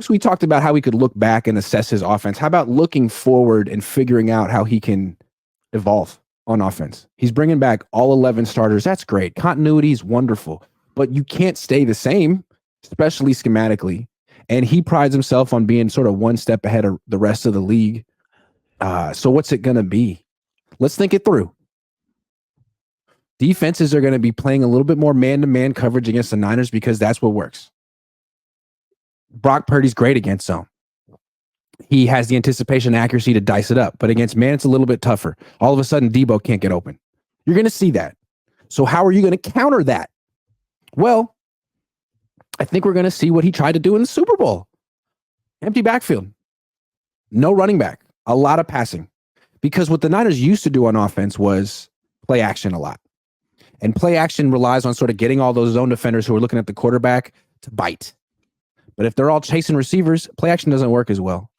we talked about how we could look back and assess his offense. How about looking forward and figuring out how he can evolve on offense? He's bringing back all 11 starters. That's great. Continuity is wonderful, but you can't stay the same, especially schematically. And he prides himself on being sort of one step ahead of the rest of the league. So what's it going to be? Let's think it through. Defenses are going to be playing a little bit more man-to-man coverage against the Niners because that's what works. Brock Purdy's great against zone. He has the anticipation accuracy to dice it up, but against man, it's a little bit tougher. All of a sudden, Debo can't get open. You're going to see that. So how are you going to counter that? Well, I think we're going to see what he tried to do in the Super Bowl. Empty backfield. No running back. A lot of passing. Because what the Niners used to do on offense was play action a lot. And play action relies on sort of getting all those zone defenders who are looking at the quarterback to bite. But if they're all chasing receivers, play action doesn't work as well.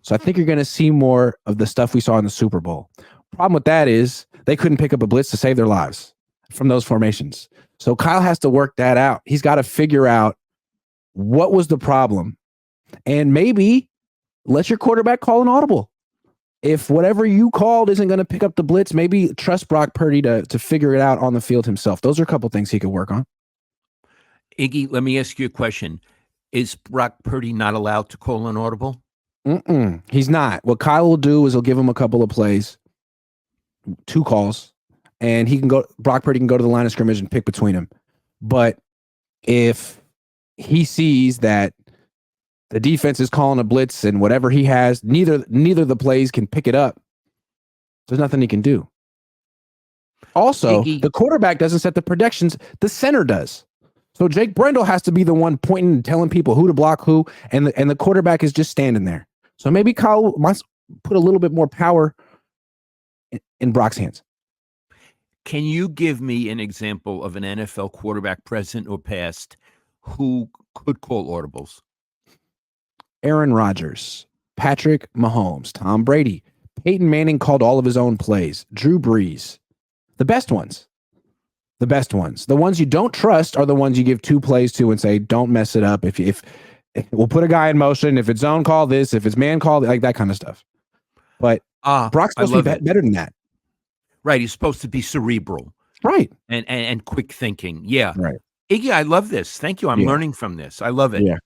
So I think you're going to see more of the stuff we saw in the Super Bowl. Problem with that is they couldn't pick up a blitz to save their lives from those formations. So Kyle has to work that out. He's got to figure out what was the problem and maybe let your quarterback call an audible. If whatever you called isn't going to pick up the blitz, maybe trust Brock Purdy to figure it out on the field himself. Those are a couple things he could work on. Iggy, let me ask you a question. Is Brock Purdy not allowed to call an audible? He's not. What Kyle will do is he'll give him a couple of plays, 2 calls, and Brock Purdy can go to the line of scrimmage and pick between them. But if he sees that the defense is calling a blitz and whatever he has, neither of the plays can pick it up, there's nothing he can do. Also, the quarterback doesn't set the projections, the center does. So Jake Brendel has to be the one pointing and telling people who to block who, and the quarterback is just standing there. So maybe Kyle must put a little bit more power in Brock's hands. Can you give me an example of an NFL quarterback, present or past, who could call audibles? Aaron Rodgers, Patrick Mahomes, Tom Brady, Peyton Manning called all of his own plays, Drew Brees, the best ones. The best ones. The ones you don't trust are the ones you give 2 plays to and say, don't mess it up. If we'll put a guy in motion, if it's zone, call this. If it's man, call like that kind of stuff. But Brock's supposed to be better than that. Right. He's supposed to be cerebral. Right. And quick thinking. Yeah. Right. Iggy, I love this. Thank you. I'm learning from this. I love it. Yeah.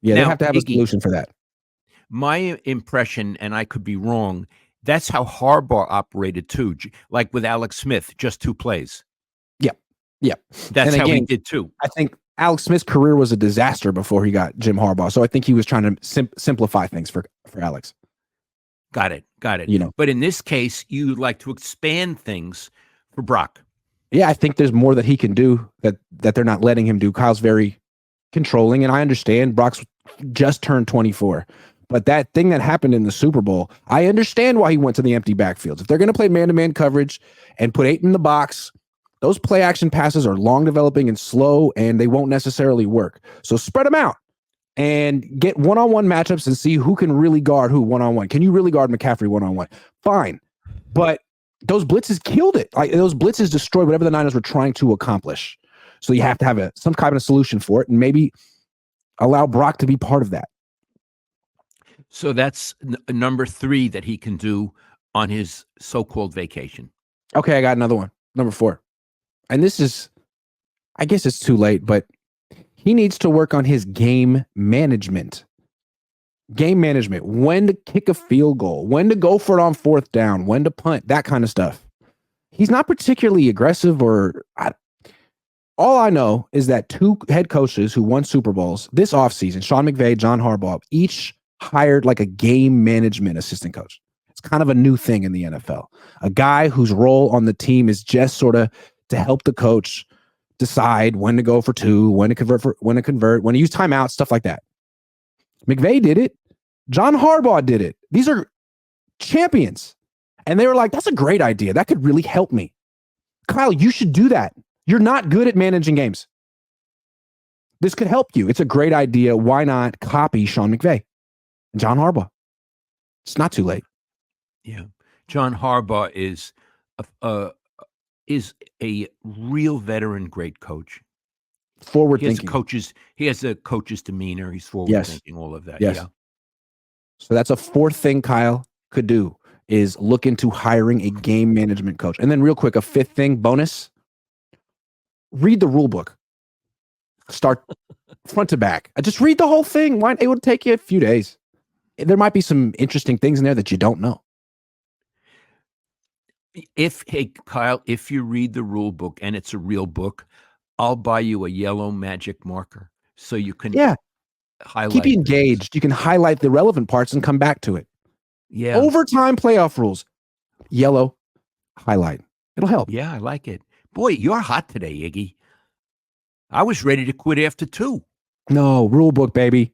Yeah. Now, they have to have Iggy, a solution for that. My impression, and I could be wrong, that's how Harbaugh operated too. Like with Alex Smith, just 2 plays. Yep. That's how he did too. I think Alex Smith's career was a disaster before he got Jim Harbaugh. So I think he was trying to simplify things for Alex. Got it. But in this case, you would like to expand things for Brock. Yeah, I think there's more that he can do that they're not letting him do. Kyle's very controlling, and I understand Brock's just turned 24. But that thing that happened in the Super Bowl, I understand why he went to the empty backfields. If they're going to play man-to-man coverage and put 8 in the box, those play action passes are long developing and slow, and they won't necessarily work. So spread them out and get one-on-one matchups and see who can really guard who one-on-one. Can you really guard McCaffrey one-on-one? Fine. But those blitzes killed it. Like, those blitzes destroyed whatever the Niners were trying to accomplish. So you have to have some kind of solution for it and maybe allow Brock to be part of that. So that's number 3 that he can do on his so-called vacation. Okay, I got another one. Number 4. And this is, I guess it's too late, but he needs to work on his game management. Game management. When to kick a field goal, when to go for it on 4th down, when to punt, that kind of stuff. He's not particularly aggressive all I know is that 2 head coaches who won Super Bowls this offseason, Sean McVay, John Harbaugh, each hired like a game management assistant coach. It's kind of a new thing in the NFL. A guy whose role on the team is just sort of to help the coach decide when to go for 2, when to convert, when to use timeouts, stuff like that. McVay did it. John Harbaugh did it. These are champions. And they were like, that's a great idea. That could really help me. Kyle, you should do that. You're not good at managing games. This could help you. It's a great idea. Why not copy Sean McVay and John Harbaugh? It's not too late. Yeah. John Harbaugh is a real veteran, great coach. Forward He has thinking. a coach's demeanor. He's forward Yes. thinking, all of that. Yes. Yeah. So that's a fourth thing Kyle could do is look into hiring a game management coach. And then real quick, a fifth thing, bonus, read the rule book. Start front to back. Just read the whole thing. It would take you a few days. There might be some interesting things in there that you don't know. Hey Kyle, if you read the rule book and it's a real book, I'll buy you a yellow magic marker so you can highlight. Keep you things. engaged. You can highlight the relevant parts and come back to it. Yeah. Overtime playoff rules. Yellow, highlight. It'll help. Yeah, I like it. Boy, you're hot today, Iggy. I was ready to quit after 2. No, rule book, baby.